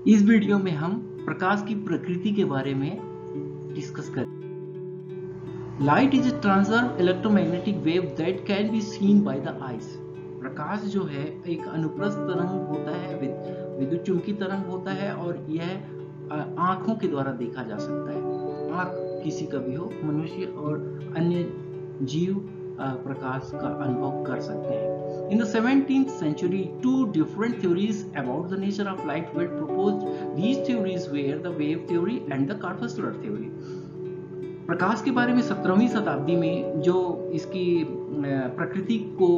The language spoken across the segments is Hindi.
इस वीडियो में हम प्रकाश की प्रकृति के बारे में डिस्कस करेंगे। Light is a transverse electromagnetic wave that can be seen by the eyes. प्रकाश जो है एक अनुप्रस्थ तरंग होता है, विद्युत चुंबकीय तरंग होता है और यह आंखों के द्वारा देखा जा सकता है। आंख किसी का भी हो, मनुष्य और अन्य जीव प्रकाश का अनुभव कर सकते हैं। In the 17th century, two different theories about the nature of light were proposed. These theories were the wave theory and the corpuscular theory. प्रकाश के बारे में 17वीं शताब्दी में जो इसकी प्रकृति को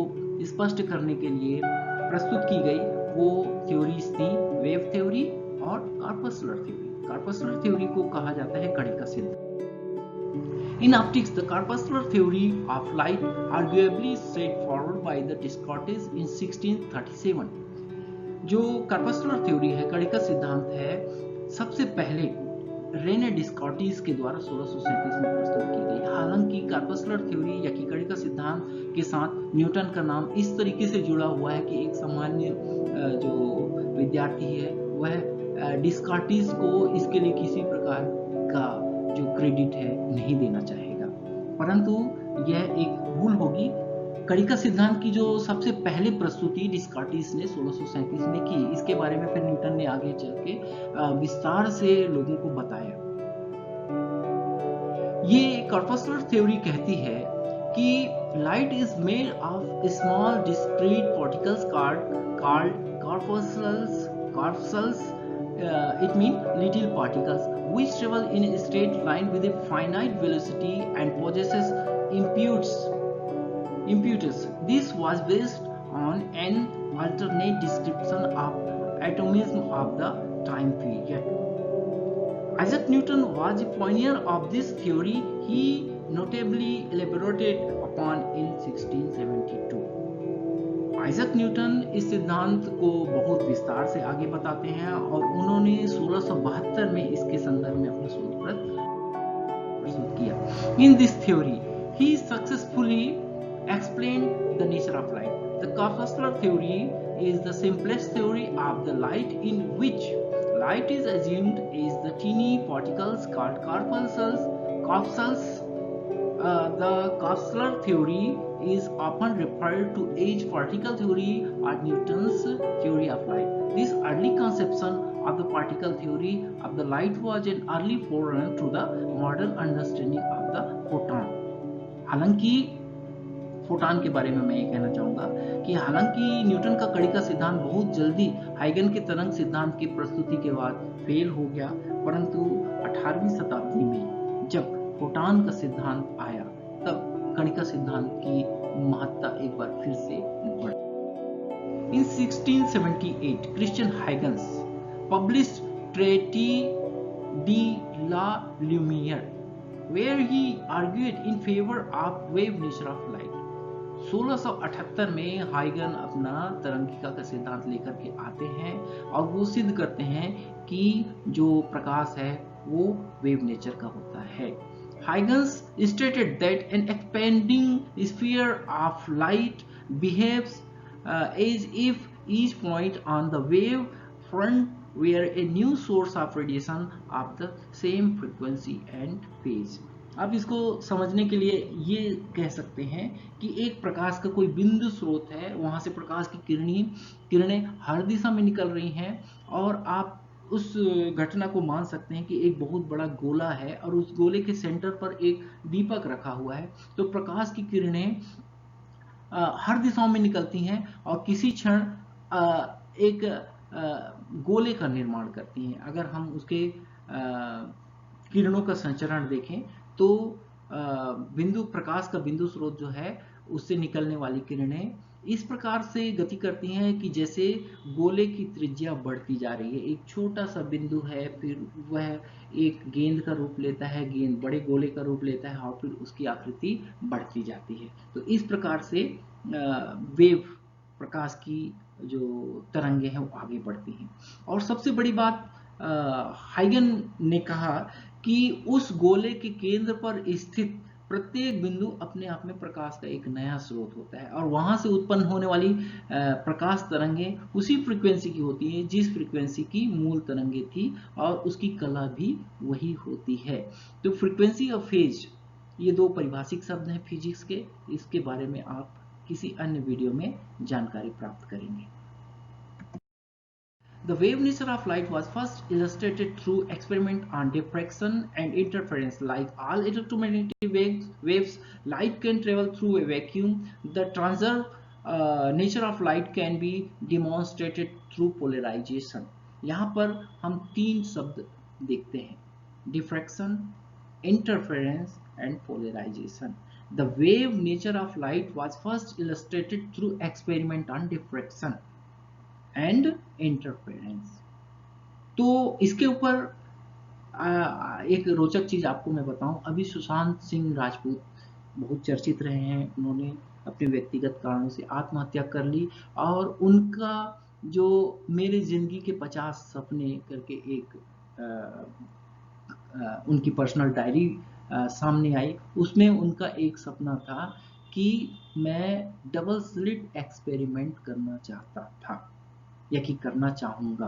स्पष्ट करने के लिए प्रस्तुत की गई वो थ्योरीज थी वेव थ्योरी और कॉर्पस्कुलर थ्योरी। कॉर्पस्कुलर थ्योरी को कहा जाता है कड़ी का सिद्धांत। In optics, the corpuscular theory of light arguably set forward by the Descartes in 1637. जो corpuscular theory है, कड़ी का सिद्धांत है, सबसे पहले रेने डिस्कार्टिस के द्वारा 1637 में प्रस्तुत की गई। हालांकि कार्पस्कुलर थ्योरी या कि कड़ी का सिद्धांत के साथ न्यूटन का नाम इस तरीके से जुड़ा हुआ है कि एक सामान्य जो विद्यार्थी है वह डिस्कार्टिस को इसके लिए किसी प्रकार का जो क्रेडिट है नहीं देना चाहेगा, परंतु यह एक भूल होगी। कड़ी का सिद्धांत की जो सबसे पहले प्रस्तुति डिस्कार्टिस ने 1637 में की, इसके बारे में फिर न्यूटन ने आगे चल के विस्तार से लोगों को बताया। ये कॉर्पस्कुलर थ्योरी कहती है कि light is made of small discrete particles called corpuscles. It means little particles which travel in a straight line with a finite velocity and possesses impetus. This was based on an alternate description of atomism of the time period. Isaac Newton was a pioneer of this theory. He notably elaborated upon in 1672. Isaac Newton इस सिद्धांत को बहुत विस्तार से आगे बताते हैं और उन्होंने 1672 में इसके संदर्भ में अपना शोध प्रस्तुत किया। In this theory, he successfully explained the nature of light. The corpuscular theory is the simplest theory of the light, in which light is assumed as the teeny particles called corpuscles. The corpuscular theory is often referred to as particle theory or Newton's theory of light. This early conception of the particle theory of the light was an early forerunner to the modern understanding of the photon. हालांकि फोटॉन के बारे में मैं ये कहना चाहूंगा कि हालांकि न्यूटन का कड़ी का सिद्धांत बहुत जल्दी हाइगन के तरंग सिद्धांत की प्रस्तुति के बाद फेल हो गया, परंतु 18वीं शताब्दी में जब फोटॉन का सिद्धांत आया तब कड़ी का सिद्धांत की महत्ता एक बार फिर से बढ़ी। In 1678, Christian Huygens published Traité de la Lumière, where he argued in favor of wave nature of light. 1678 में हाइगन अपना तरंगिका का सिद्धांत लेकर के आते हैं और वो सिद्ध करते हैं कि जो प्रकाश है वो वेव नेचर का होता है। Huygens stated that an expanding sphere of light behaves as if each point on the wave front were a new source of radiation of the same frequency and phase. आप इसको समझने के लिए ये कह सकते हैं कि एक प्रकाश का कोई बिंदु स्रोत है, वहां से प्रकाश की किरणें हर दिशा में निकल रही हैं और आप उस घटना को मान सकते हैं कि एक बहुत बड़ा गोला है और उस गोले के सेंटर पर एक दीपक रखा हुआ है। तो प्रकाश की किरणें हर दिशाओं में निकलती हैं और किसी क्षण एक गोले का निर्माण करती हैं। अगर हम उसके किरणों का संचरण देखें तो प्रकाश का बिंदु स्रोत जो है उससे निकलने वाली किरणें इस प्रकार से गति करती हैं कि जैसे गोले की त्रिज्या बढ़ती जा रही है। एक छोटा सा बिंदु है, फिर वह एक गेंद का रूप लेता है, गेंद बड़े गोले का रूप लेता है और फिर उसकी आकृति बढ़ती जाती है। तो इस प्रकार से वेव प्रकाश की जो तरंगे हैं वो आगे बढ़ती हैं। और सबसे बड़ी बात हाइगन ने कहा कि उस गोले के केंद्र पर स्थित प्रत्येक बिंदु अपने आप में प्रकाश का एक नया स्रोत होता है और वहां से उत्पन्न होने वाली प्रकाश तरंगें उसी फ्रीक्वेंसी की होती है जिस फ्रीक्वेंसी की मूल तरंगे थी और उसकी कला भी वही होती है। तो फ्रीक्वेंसी और फेज ये दो परिभाषिक शब्द हैं फिजिक्स के, इसके बारे में आप किसी अन्य वीडियो में जानकारी प्राप्त करेंगे। The wave nature of light was first illustrated through experiment on diffraction and interference. Like all electromagnetic waves, light can travel through a vacuum. The transverse nature of light can be demonstrated through polarization. यहाँ पर हम तीन शब्द देखते हैं, diffraction, interference and polarization. The wave nature of light was first illustrated through experiment on diffraction and interference. तो इसके ऊपर एक रोचक चीज आपको मैं बताऊं, अभी सुशांत सिंह राजपूत बहुत चर्चित रहे हैं, उन्होंने अपने व्यक्तिगत कारणों से आत्महत्या कर ली और उनका जो मेरे जिंदगी के 50 सपने करके एक उनकी पर्सनल डायरी सामने आई, उसमें उनका एक सपना था कि मैं डबल स्लिट एक्सपेरिमेंट करना चाहता था या कि करना चाहूंगा।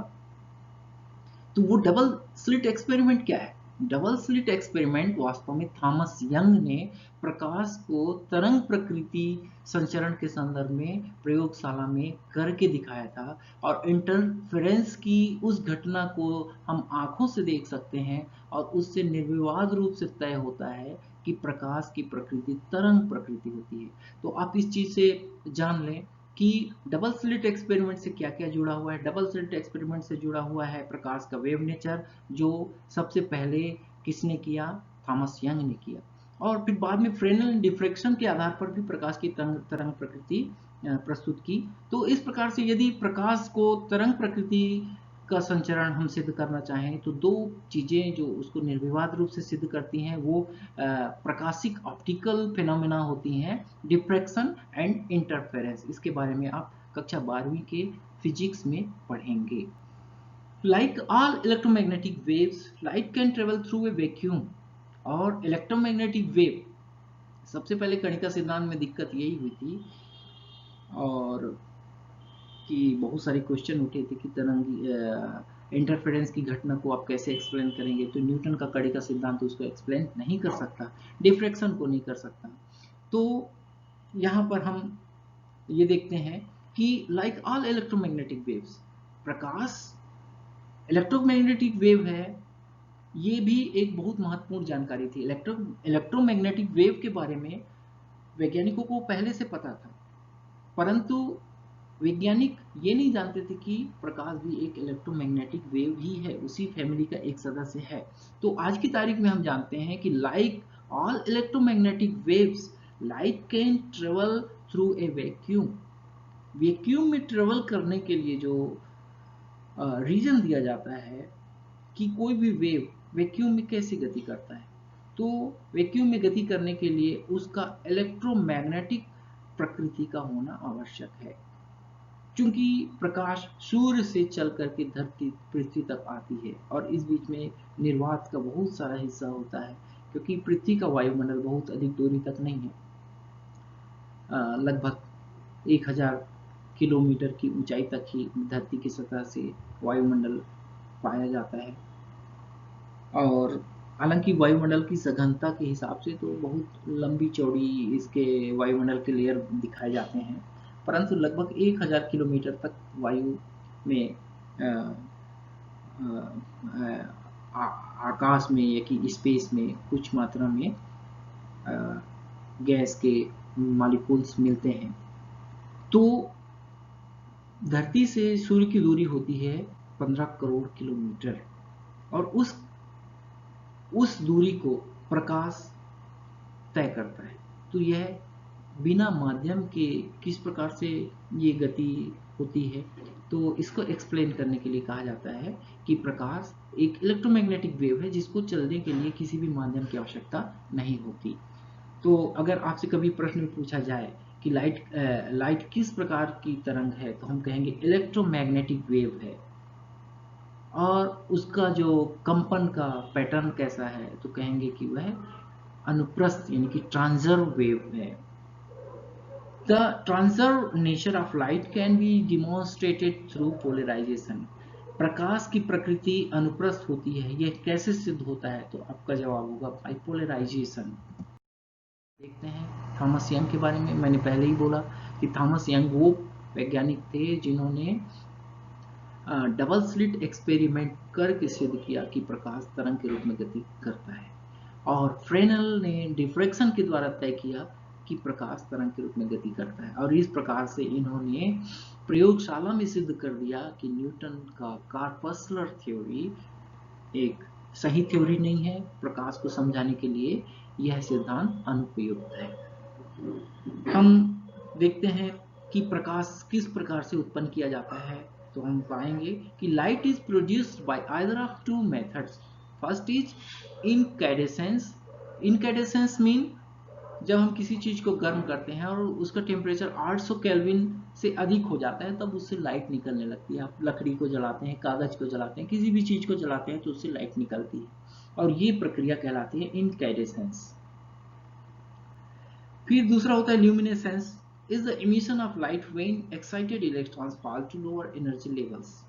तो वो डबल स्लिट एक्सपेरिमेंट क्या है? डबल स्लिट एक्सपेरिमेंट वास्तव में थॉमस यंग ने प्रकाश को तरंग प्रकृति संचरण के संदर्भ में प्रयोगशाला में करके दिखाया था और इंटरफेरेंस की उस घटना को हम आंखों से देख सकते हैं और उससे निर्विवाद रूप से तय होता है कि प्रकाश की प्रकृति तरंग प्रकृति होती है। तो आप इस चीज से जान लें कि डबल स्लिट एक्सपेरिमेंट से क्या क्या जुड़ा हुआ है। डबल स्लिट एक्सपेरिमेंट से जुड़ा हुआ है प्रकाश का वेव नेचर, जो सबसे पहले किसने किया? थॉमस यंग ने किया। और फिर बाद में फ्रेनेल डिफ्रैक्शन के आधार पर भी प्रकाश की तरंग प्रकृति प्रस्तुत की। तो इस प्रकार से यदि प्रकाश को तरंग प्रकृति का संचरण हम सिद्ध करना चाहें तो दो चीजें जो उसको निर्विवाद रूप से सिद्ध करती हैं वो प्रकाशिक ऑप्टिकल फिनोमेना होती हैं, डिफ्रैक्शन एंड इंटरफेरेंस। इसके बारे में आप कक्षा 12वीं के फिजिक्स में पढ़ेंगे। Like all electromagnetic waves, light can travel through a vacuum। और इलेक्ट्रोमैग्नेटिक वेव, सबसे पहले कणिका सिद्धांत में दिक्कत यही हुई थी और कि बहुत सारे क्वेश्चन उठे थे कि तरंगी इंटरफेरेंस की घटना को आप कैसे एक्सप्लेन करेंगे। तो न्यूटन का कड़ी का सिद्धांत तो उसको एक्सप्लेन नहीं कर सकता, डिफ्रैक्शन को नहीं कर सकता। तो यहाँ पर हम ये देखते हैं कि लाइक ऑल इलेक्ट्रोमैग्नेटिक वेव्स, प्रकाश इलेक्ट्रोमैग्नेटिक वेव है, ये भी एक बहुत महत्वपूर्ण जानकारी थी। इलेक्ट्रोमैग्नेटिक वेव के बारे में वैज्ञानिकों को पहले से पता था, परंतु वैज्ञानिक ये नहीं जानते थे कि प्रकाश भी एक इलेक्ट्रोमैग्नेटिक वेव ही है, उसी फैमिली का एक सदस्य है। तो आज की तारीख में हम जानते हैं कि like all electromagnetic waves, light can travel through a vacuum. Vacuum में ट्रेवल करने के लिए जो रीजन दिया जाता है कि कोई भी वेव वैक्यूम में कैसे गति करता है, तो वैक्यूम में गति करने के लिए उसका इलेक्ट्रोमैग्नेटिक प्रकृति का होना आवश्यक है। क्योंकि प्रकाश सूर्य से चल करके धरती पृथ्वी तक आती है और इस बीच में निर्वात का बहुत सारा हिस्सा होता है, क्योंकि पृथ्वी का वायुमंडल बहुत अधिक दूरी तक नहीं है, लगभग 1000 किलोमीटर की ऊंचाई तक ही धरती की सतह से वायुमंडल पाया जाता है। और हालांकि वायुमंडल की सघनता के हिसाब से तो बहुत लंबी चौड़ी इसके वायुमंडल के लेयर दिखाए जाते हैं, परंतु लगभग 1000 किलोमीटर तक वायु में आकाश में या कि स्पेस में कुछ मात्रा में गैस के मॉलिक्यूल्स मिलते हैं। तो धरती से सूर्य की दूरी होती है 15 करोड़ किलोमीटर और उस दूरी को प्रकाश तय करता है। तो यह बिना माध्यम के किस प्रकार से ये गति होती है, तो इसको एक्सप्लेन करने के लिए कहा जाता है कि प्रकाश एक इलेक्ट्रोमैग्नेटिक वेव है जिसको चलने के लिए किसी भी माध्यम की आवश्यकता नहीं होती। तो अगर आपसे कभी प्रश्न पूछा जाए कि लाइट किस प्रकार की तरंग है, तो हम कहेंगे इलेक्ट्रोमैग्नेटिक वेव है। और उसका जो कंपन का पैटर्न कैसा है, तो कहेंगे कि वह अनुप्रस्थ यानी कि ट्रांसवर्स वेव है। The transverse nature of light can be demonstrated through polarisation. प्रकाश की प्रकृति अनुप्रस्थ होती है, यह कैसे सिद्ध होता है? तो आपका जवाब होगा बाय पोलराइजेशन। देखते हैं थॉमस यंग के बारे में। मैंने पहले ही बोला कि थॉमस यंग वो वैज्ञानिक थे जिन्होंने डबल स्लिट एक्सपेरिमेंट करके सिद्ध किया कि प्रकाश तरंग के रूप में गति करता है, और फ्रेनेल ने डिफ्रैक्शन के द्वारा तय किया कि प्रकाश तरंग के रूप में गति करता है। और इस प्रकार से इन्होंने प्रयोगशाला में सिद्ध कर दिया कि न्यूटन का कॉर्पस्कुलर थ्योरी एक सही थ्योरी नहीं है। प्रकाश को समझाने के लिए यह सिद्धांत अनुपयुक्त है। हम देखते हैं कि प्रकाश किस प्रकार से उत्पन्न किया जाता है। तो हम पाएंगे कि light is produced by either of two methods. First is incandescence. Incandescence mean जब हम किसी चीज को गर्म करते हैं और उसका टेम्परेचर 800 केल्विन से अधिक हो जाता है, तब उससे लाइट निकलने लगती है। आप लकड़ी को जलाते हैं, कागज को जलाते हैं, किसी भी चीज को जलाते हैं तो उससे लाइट निकलती है, और ये प्रक्रिया कहलाती है इनकैंडेसेंस। फिर दूसरा होता है luminescence, is the emission of light when excited electrons fall to lower energy levels.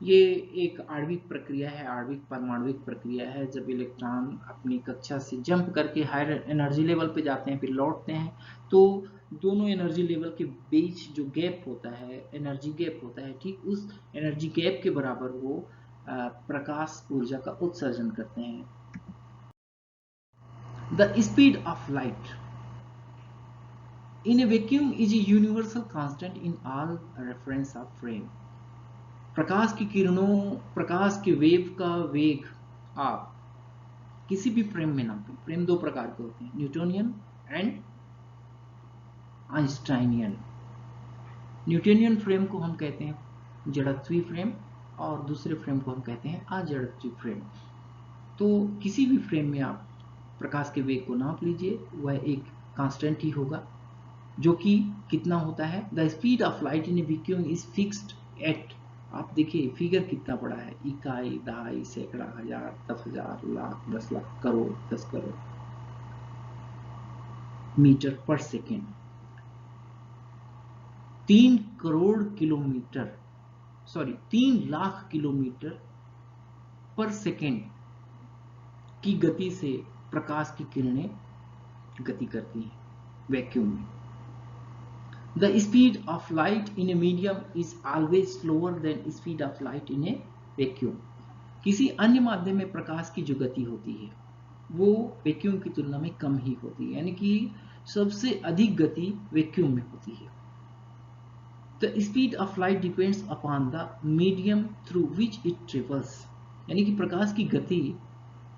ये एक आणविक प्रक्रिया है, आणविक परमाणुविक प्रक्रिया है। जब इलेक्ट्रॉन अपनी कक्षा से जंप करके हायर एनर्जी लेवल पे जाते हैं, फिर लौटते हैं, तो दोनों एनर्जी लेवल के बीच जो गैप होता है, एनर्जी गैप होता है, ठीक उस एनर्जी गैप के बराबर वो प्रकाश ऊर्जा का उत्सर्जन करते हैं। The speed of light in a vacuum is a universal constant in all reference of frame। प्रकाश की किरणों, प्रकाश के वेव का वेग आप किसी भी फ्रेम में नापें। फ्रेम दो प्रकार के होते हैं, न्यूटोनियन एंड आइंस्टाइनियन। न्यूटोनियन फ्रेम को हम कहते हैं जड़त्वीय फ्रेम, और दूसरे फ्रेम को हम कहते हैं अजड़त्वीय फ्रेम। तो किसी भी फ्रेम में आप प्रकाश के वेग को नाप लीजिए, वह एक कांस्टेंट ही होगा, जो कि कितना होता है। The speed of light in A vacuum is fixed at, आप देखिए फिगर कितना बड़ा है, इकाई, दहाई, सैकड़ा, हजार, 10,000, लाख, 10 लाख, करोड़, 10 करोड़ मीटर पर second. 3 crore kilometre, sorry 3 lakh kilometre पर सेकेंड की गति से प्रकाश की किरणें गति करती हैं वैक्यूम में। The speed of light in a medium is always slower than speed of light in a vacuum। किसी अन्य माध्यम में प्रकाश की जो गति होती है वो वैक्यूम की तुलना में कम ही होती है, यानी कि सबसे अधिक गति वैक्यूम में होती है। The speed of light depends upon the medium through which it travels। यानी कि प्रकाश की गति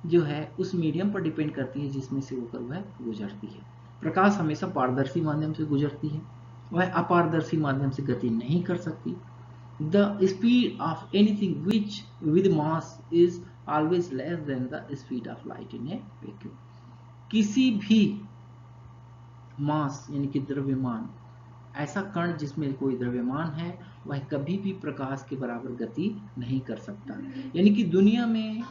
जो है उस मीडियम पर डिपेंड करती है जिसमें से होकर वह गुजरती है। प्रकाश हमेशा पारदर्शी माध्यम से गुजरती है, वह अपारदर्शी माध्यम से गति नहीं कर सकती। The speed of anything which with mass is always less than the speed of light in A vacuum. किसी भी मास यानी कि द्रव्यमान, ऐसा कण जिसमें कोई द्रव्यमान है, वह कभी भी प्रकाश के बराबर गति नहीं कर सकता। यानी कि दुनिया में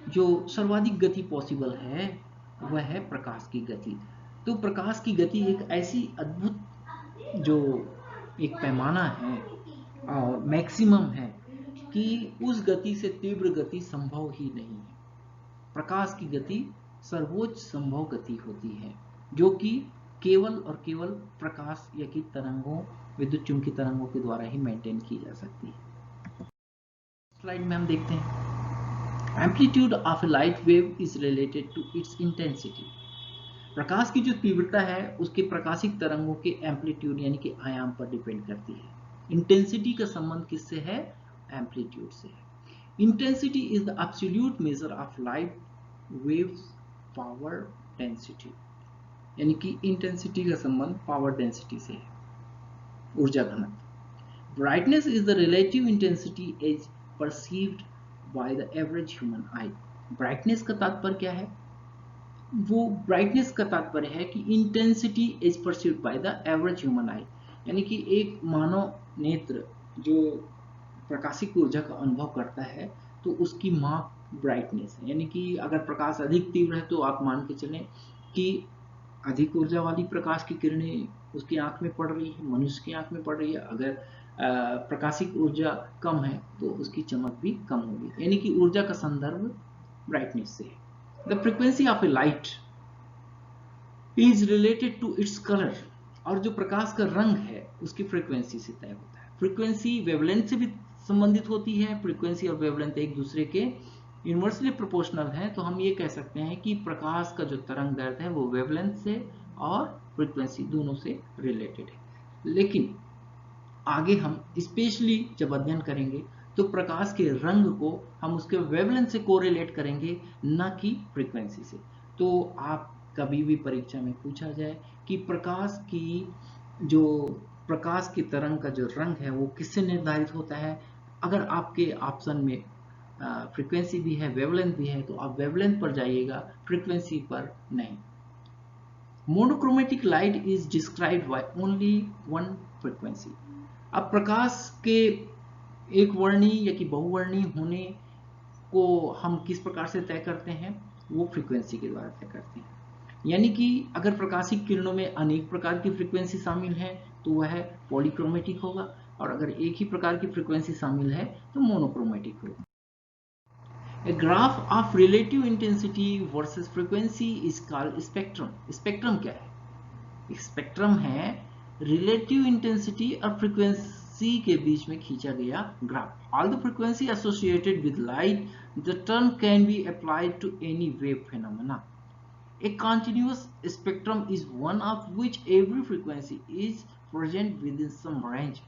जो सर्वाधिक गति पॉसिबल है वह है प्रकाश की गति। तो प्रकाश की गति एक ऐसी अद्भुत जो एक पैमाना है और मैक्सिमम है कि उस गति से तीव्र गति संभव ही नहीं है। प्रकाश की गति सर्वोच्च संभव गति होती है, जो कि केवल और केवल प्रकाश या कि तरंगों, विद्युत चुंबकीय तरंगों के द्वारा ही मेंटेन की जा सकती है। स्लाइड में हम देखते हैं amplitude of a light wave is related to its intensity. प्रकाश की जो तीव्रता है उसके प्रकाशिक तरंगों के एम्पलीट्यूड यानी कि आयाम पर डिपेंड करती है। इंटेंसिटी का संबंध किससे है? एम्पलीट्यूड से है। Intensity is the absolute measure of light waves power density. यानी कि इंटेंसिटी का संबंध पावर डेंसिटी से है, ऊर्जा घनत्व। Brightness is the relative intensity as perceived by the average human eye. Brightness का तात्पर्य क्या है? वो ब्राइटनेस का तात्पर्य है कि intensity is perceived by the average human आई, यानी कि एक मानव नेत्र जो प्रकाशिक ऊर्जा का अनुभव करता है तो उसकी माप ब्राइटनेस है, यानी कि अगर प्रकाश अधिक तीव्र है तो आप मान के चलें कि अधिक ऊर्जा वाली प्रकाश की किरणें उसकी आंख में पड़ रही है, मनुष्य की आंख में पड़ रही है। अगर प्रकाशिक ऊर्जा कम है तो उसकी चमक भी कम होगी, यानी कि ऊर्जा का संदर्भ ब्राइटनेस से है। The frequency of a light is related to its colour, और जो प्रकाश का रंग है उसकी फ्रीक्वेंसी से तय होता है। फ्रीक्वेंसी वेवलेंथ से भी संबंधित होती है। फ्रीक्वेंसी और वेवलेंथ एक दूसरे के इनवर्सली प्रोपोर्शनल है, तो हम ये कह सकते हैं कि प्रकाश का जो तरंग दैर्ध्य है वो वेवलेंथ से और फ्रीक्वेंसी दोनों से रिलेटेड है। लेकिन आगे हम स्पेशली जब अध्ययन करेंगे तो प्रकाश के रंग को हम उसके वेवलेंथ से कोरिलेट करेंगे, न कि फ्रीक्वेंसी से। तो आप कभी भी परीक्षा में पूछा जाए कि प्रकाश की तरंग का जो रंग है वो किससे निर्धारित होता है, अगर आपके ऑप्शन में फ्रीक्वेंसी भी है वेवलेंथ भी है तो आप वेवलेंथ पर जाइएगा, फ्रीक्वेंसी पर नहीं। Monochromatic light is described by only one frequency. अब प्रकाश के एक वर्णी या कि बहुवर्णी होने को हम किस प्रकार से तय करते हैं, वो फ्रीक्वेंसी के द्वारा तय करते हैं। यानी कि अगर प्रकाशिक किरणों में अनेक प्रकार की फ्रीक्वेंसी शामिल है तो वह पॉलीक्रोमेटिक होगा, और अगर एक ही प्रकार की फ्रीक्वेंसी शामिल है तो मोनोक्रोमेटिक होगा। A graph of relative intensity versus frequency is called spectrum. Spectrum क्या है? स्पेक्ट्रम है रिलेटिव इंटेंसिटी और फ्रीक्वेंसी के बीच में खींचा गया graph. All the frequency associated with light, the term can be applied to any wave phenomena. A continuous spectrum is one of which every frequency is present within some range.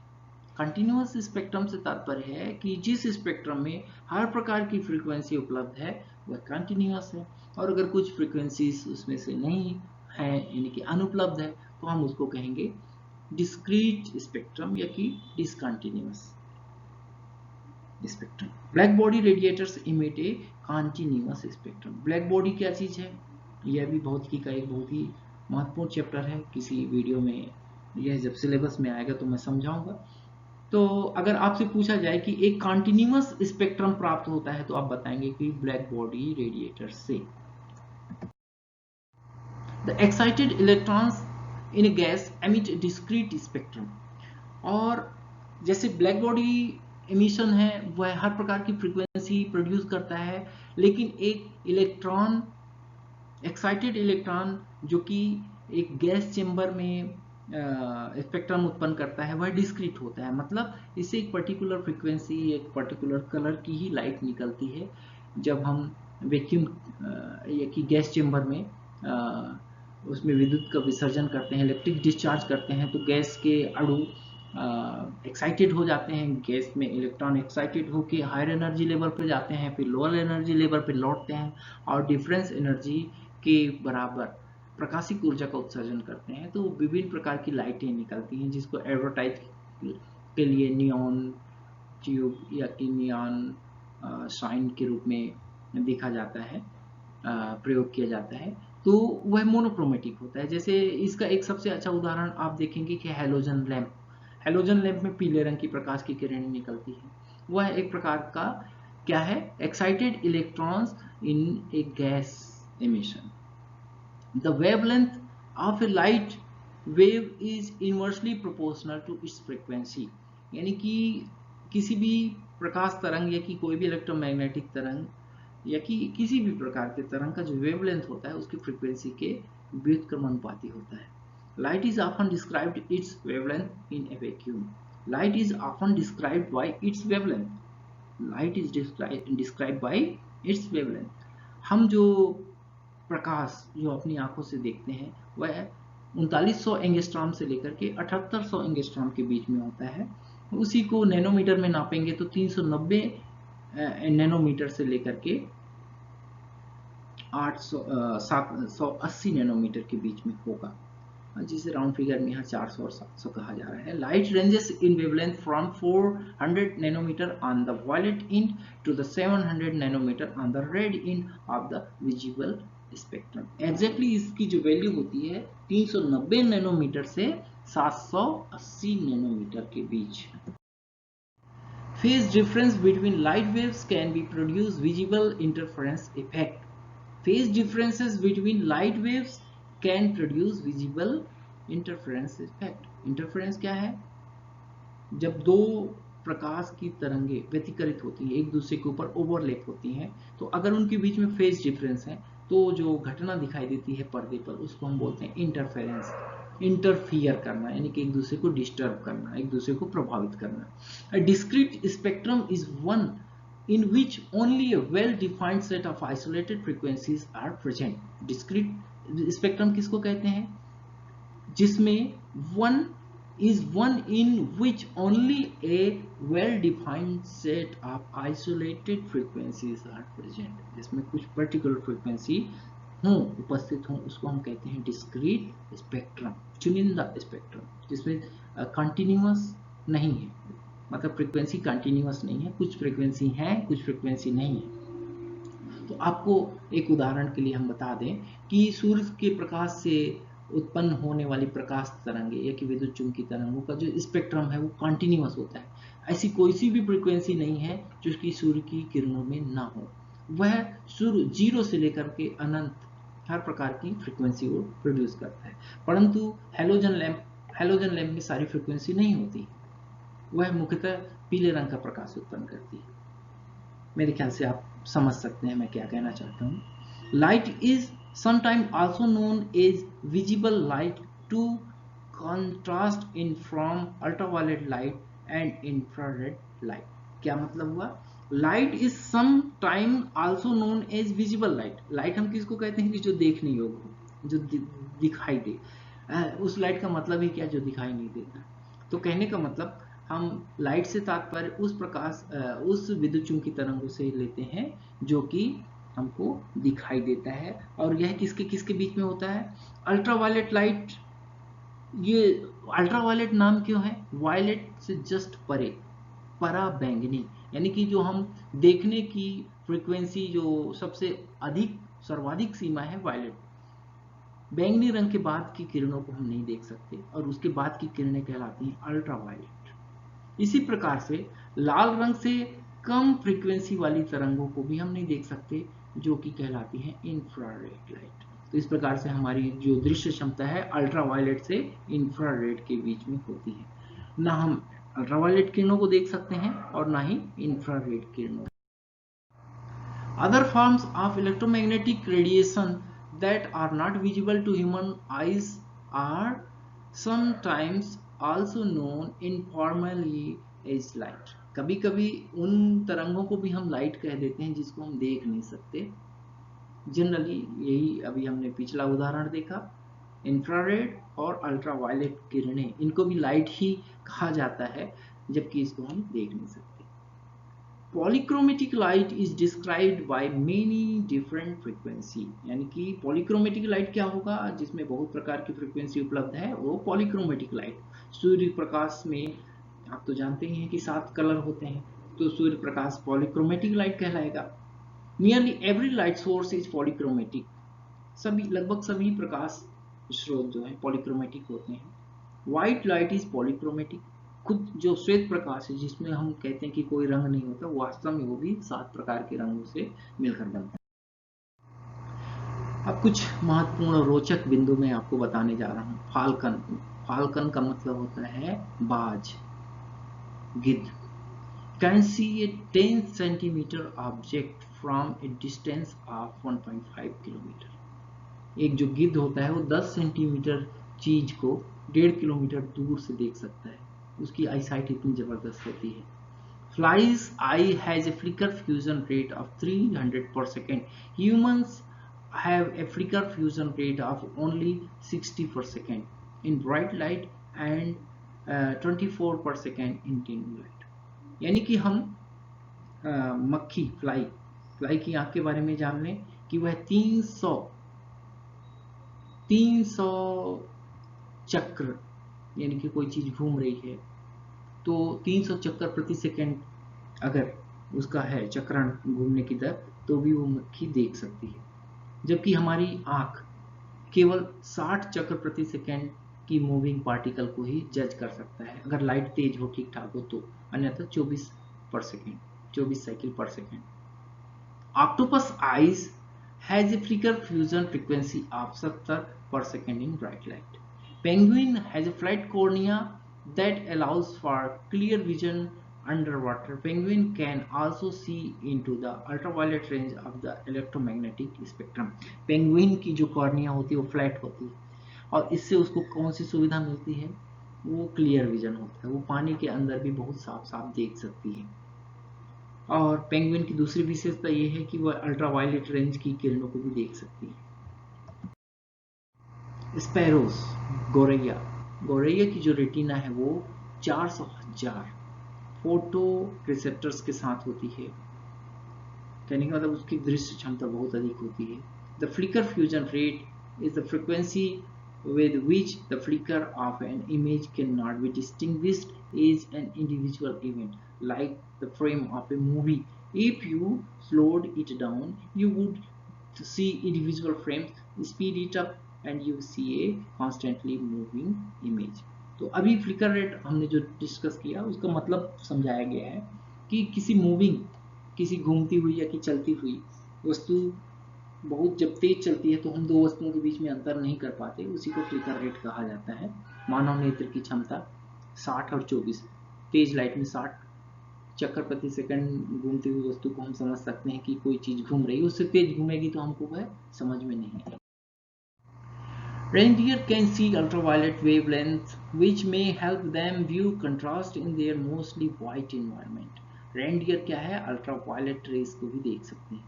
Continuous spectrum से तात्पर्य है कि जिस स्पेक्ट्रम में हर प्रकार की फ्रीक्वेंसी उपलब्ध है वह कंटिन्यूअस है, और अगर कुछ फ्रीक्वेंसीज उसमें से नहीं है यानी कि अनुपलब्ध है तो हम उसको कहेंगे डिस्क्रीट स्पेक्ट्रम या कि discontinuous spectrum. Black body radiators emit ए कंटिन्यूअस स्पेक्ट्रम। ब्लैक बॉडी क्या चीज है, यह भी भौतिकी का एक बहुत ही महत्वपूर्ण चैप्टर है। किसी वीडियो में यह जब सिलेबस में आएगा तो मैं समझाऊंगा। तो अगर आपसे पूछा जाए कि एक कंटिन्यूअस स्पेक्ट्रम प्राप्त होता है तो आप बताएंगे कि ब्लैक बॉडी रेडिएटर से। The excited electrons in A gas emit discrete spectrum. और जैसे ब्लैक बॉडी एमिशन है वह हर प्रकार की फ्रीक्वेंसी प्रोड्यूस करता है, लेकिन एक इलेक्ट्रॉन एक्साइटेड इलेक्ट्रॉन जो कि एक गैस चेंबर में स्पेक्ट्रम उत्पन्न करता है वह डिस्क्रीट होता है, मतलब इससे एक पर्टिकुलर फ्रीक्वेंसी एक पर्टिकुलर कलर की ही लाइट निकलती है। जब हम वैक्यूम या कि गैस चेंबर में उसमें विद्युत का विसर्जन करते हैं, इलेक्ट्रिक डिस्चार्ज करते हैं, तो गैस के अणु एक्साइटेड हो जाते हैं। गैस में इलेक्ट्रॉन एक्साइटेड होकर हायर एनर्जी लेवल पर जाते हैं, फिर लोअर एनर्जी लेवल पर लौटते हैं और डिफरेंस एनर्जी के बराबर प्रकाशिक ऊर्जा का उत्सर्जन करते हैं। तो विभिन्न प्रकार की लाइटें निकलती हैं जिसको एडवर्टाइज के लिए नियॉन ट्यूब या कि नियॉन साइन के रूप में देखा जाता है, प्रयोग किया जाता है। तो वह मोनोक्रोमेटिक होता है। जैसे इसका एक सबसे अच्छा उदाहरण आप देखेंगे कि हैलोजन लैंप। हैलोजन लैंप में पीले रंग की प्रकाश की किरणें निकलती है। वह एक प्रकार का क्या है, excited electrons in A gas emission. The wavelength of a light wave is inversely proportional to its frequency। यानी कि किसी भी प्रकाश तरंग या कि कोई भी इलेक्ट्रोमैग्नेटिक तरंग या कि किसी भी प्रकार के तरंग का जो वेवलेंथ होता है उसकी फ्रीक्वेंसी के व्युत्क्रमानुपाती होता है। Light is often described its wavelength in a vacuum. Light is often described by its wavelength. Light is described by its wavelength। हम जो प्रकाश जो अपनी आंखों से देखते हैं वह 3900 एंगस्ट्रॉम से लेकर के 7800 एंगस्ट्रॉम के बीच में होता है। उसी को नैनोमीटर में नापेंगे तो 390 नैनोमीटर से लेकर के 780 नैनोमीटर के बीच में होगा, जिसे राउंड फिगर में यहाँ 400 और 700 कहा जा रहा है। Light ranges in wavelength from 400 nanometre on the violet end to the 700 nanometre on the red end of the visible spectrum. Exactly इसकी जो वैल्यू होती है 390 नैनोमीटर से 780 नैनोमीटर के बीच। Phase difference between light waves can be produce visible interference effect. Phase differences between light waves can produce visible interference effect. Interference क्या है? जब दो प्रकाश की तरंगे व्यतिकरित होती है, एक दूसरे के ऊपर ओवरलैप होती हैं, तो अगर उनके बीच में फेज डिफरेंस है तो जो घटना दिखाई देती है पर्दे पर उसको हम बोलते हैं इंटरफेरेंस। इंटरफियर करना यानी कि एक दूसरे को डिस्टर्ब करना, एक दूसरे को प्रभावित करना। Discrete spectrum is one in which only a well-defined set of isolated frequencies are present. Discrete spectrum किसको कहते हैं? जिसमें one in which only a well-defined set of isolated frequencies are present. जिसमें कुछ particular frequency उपस्थित हों उसको हम कहते हैं discrete spectrum, चुनिंदा स्पेक्ट्रम, जिसमें कंटिन्यूअस नहीं है, मतलब फ्रीक्वेंसी कंटिन्यूअस नहीं है, कुछ फ्रीक्वेंसी है कुछ फ्रीक्वेंसी नहीं है। तो आपको एक उदाहरण के लिए हम बता दें कि सूर्य के प्रकाश से उत्पन्न होने वाली प्रकाश तरंगे या कि विद्युत चुंबकीय तरंगों का जो स्पेक्ट्रम है वो कंटिन्यूअस होता है। ऐसी कोई सी भी फ्रीक्वेंसी नहीं है जो कि सूर्य की किरणों में ना हो। वह सूर्य जीरो से लेकर के अनंत हर प्रकार की फ्रीक्वेंसी वो प्रोड्यूस करता है, परंतु हैलोजन लैंप में सारी फ्रीक्वेंसी नहीं होती, वह मुख्यतः पीले रंग का प्रकाश उत्पन्न करती है। मेरे ख्याल से आप समझ सकते हैं मैं क्या कहना चाहता हूँ। Light is sometime also known as visible light to contrast in from ultraviolet light and infrared light. क्या मतलब हुआ? Light is sometime also known as visible light. Light हम किसको कहते हैं कि जो देखने योग्य हो, जो दिखाई दे। उस लाइट का मतलब ही क्या? जो दिखाई नहीं देता। तो कहने का मतलब हम लाइट से तात्पर्य उस विद्युत चुंबकीय तरंगों से लेते हैं जो कि हमको दिखाई देता है, और यह किसके किसके बीच में होता है? Ultraviolet light. ये अल्ट्रावायलेट नाम क्यों है? वायलेट से जस्ट परे, परा बैंगनी, यानी कि जो हम देखने की फ्रीक्वेंसी जो सबसे अधिक सर्वाधिक सीमा है वायलेट। बैंगनी रंग के बाद की किरणों को हम नहीं देख सकते और उसके बाद की किरणें कहलाती हैं अल्ट्रावायलेट। इसी प्रकार से लाल रंग से कम फ्रीक्वेंसी वाली तरंगों को भी हम नहीं देख सकते जो कि कहलाती हैं इंफ्रारेड लाइट। तो इस प्रकार से हमारी जो दृश्य क्षमता है अल्ट्रावायलेट से इंफ्रारेड के बीच में होती है। ना हम अल्ट्रावायलेट किरणों को देख सकते हैं और ना ही इंफ्रारेड किरणों। Other forms of electromagnetic radiation that are not visible to human eyes are sometimes also known informally as light. कभी कभी उन तरंगों को भी हम लाइट कह देते हैं जिसको हम देख नहीं सकते। जनरली यही अभी हमने पिछला उदाहरण देखा, इंफ्रारेड और अल्ट्रावायलेट किरणें, इनको भी लाइट ही कहा जाता है जबकि इसको हम देख नहीं सकते। Polychromatic light is described by many different frequency, यानी कि पॉलीक्रोमेटिक लाइट क्या होगा? जिसमें बहुत प्रकार की फ्रीक्वेंसी उपलब्ध है वो पॉलीक्रोमेटिक लाइट। सूर्य प्रकाश में आप तो जानते ही हैं कि 7 कलर होते हैं, तो सूर्य प्रकाश पॉलीक्रोमेटिक लाइट कहलाएगा। Nearly every light source is polychromatic. लगभग सभी प्रकाश स्रोत जो है पॉलीक्रोमेटिक होते हैं। White light is polychromatic. खुद जो श्वेत प्रकाश है जिसमें हम कहते हैं कि कोई रंग नहीं होता, वास्तव में वो भी 7 प्रकार के रंगों से मिलकर बनता है। अब कुछ महत्वपूर्ण और रोचक बिंदु मैं आपको बताने जा रहा हूँ। फाल्कन। फाल्कन का मतलब होता है बाज, गिद्ध। Can see A 10 centimetre object from A distance of 1.5 kilometre. एक जो गिद्ध होता है वो 10 सेंटीमीटर चीज को 1.5 किलोमीटर दूर से देख सकता है, उसकी आईसाइट इतनी जबरदस्त होती है। Fly's eye has a flicker fusion rate of 300 per second. Humans have a flicker fusion rate of only 60 per second in bright light and 24 per second in dim light. यानी कि हम मक्खी फ्लाई की आंख के बारे में जान लें कि वह 300 चक्र, यानी कि कोई चीज घूम रही है तो 300 चक्कर प्रति सेकंड अगर उसका है चक्रण घूमने की दर, तो भी वो मक्खी देख सकती है। जबकि हमारी आंख केवल 60 चक्र प्रति सेकंड की मूविंग पार्टिकल को ही जज कर सकता है, अगर लाइट तेज हो ठीक ठाक हो तो, अन्यथा 24 पर सेकेंड, 24 साइकिल पर second. Octopus eyes has a flicker fusion frequency of 70 per second in bright light. Penguin has a flat cornea that allows for clear vision underwater. Penguin can also see into the ultraviolet range of the electromagnetic spectrum. Penguin की जो कॉर्निया होती है वो फ्लैट होती है और इससे उसको कौन सी सुविधा मिलती है, वो क्लियर विजन होता है, वो पानी के अंदर भी बहुत साफ साफ देख सकती है। और पेंगुइन की दूसरी विशेषता यह है कि वह अल्ट्रावायलेट रेंज की किरणों को भी देख सकती है। स्पैरोज, गौरैया, गौरैया की जो रेटिना है वो 400,000 फोटो रिसेप्टर्स के साथ होती है। कहने का मतलब उसकी दृश्य क्षमता बहुत अधिक होती है। The flicker fusion rate is the frequency with which the flicker of an image cannot be distinguished as an individual event, like the frame of a movie. If you slowed it down, you would see individual frames. Speed it up, and you see a constantly moving image. तो अभी फ्लिकर रेट हमने जो डिस्कस किया उसका मतलब समझाया गया है कि किसी मूविंग, किसी घूमती हुई या कि चलती हुई वस्तु बहुत जब तेज चलती है तो हम दो वस्तुओं के बीच में अंतर नहीं कर पाते, उसी को फ्लिकर रेट कहा जाता है। मानव नेत्र की क्षमता 60 और 24, तेज लाइट में 60 चक्कर प्रति सेकंड घूमती हुई वस्तु को हम समझ सकते हैं कि कोई चीज घूम रही है, उससे तेज घूमेगी तो हमको वह समझ में नहीं आएगी। Reindeer can see ultraviolet wavelengths which may help them view contrast in their mostly white environment. Reindeer क्या है, अल्ट्रावायलेट रेस को भी देख सकते हैं।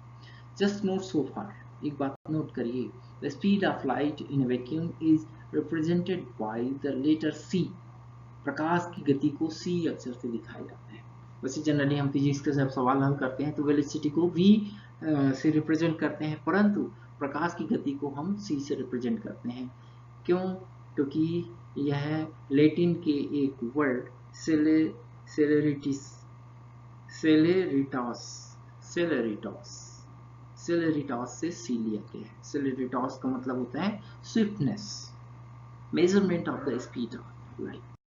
Just note so far, एक बात नोट करिए, the speed of light in a vacuum is represented by the letter C. प्रकाश की गति को C अक्षर से दिखाया जाता है। वैसे जनरली हम फिजिक्स के जब सवाल हल करते हैं तो वेलोसिटी को V से रिप्रेजेंट करते हैं, परंतु प्रकाश की गति को हम C से रिप्रेजेंट करते हैं। क्यों? क्योंकि यह लैटिन के एक वर्ड सेलेरिटास से सी लिया गया है। सेलेरिटास का मतलब होता है swiftness, measurement of the speed of light.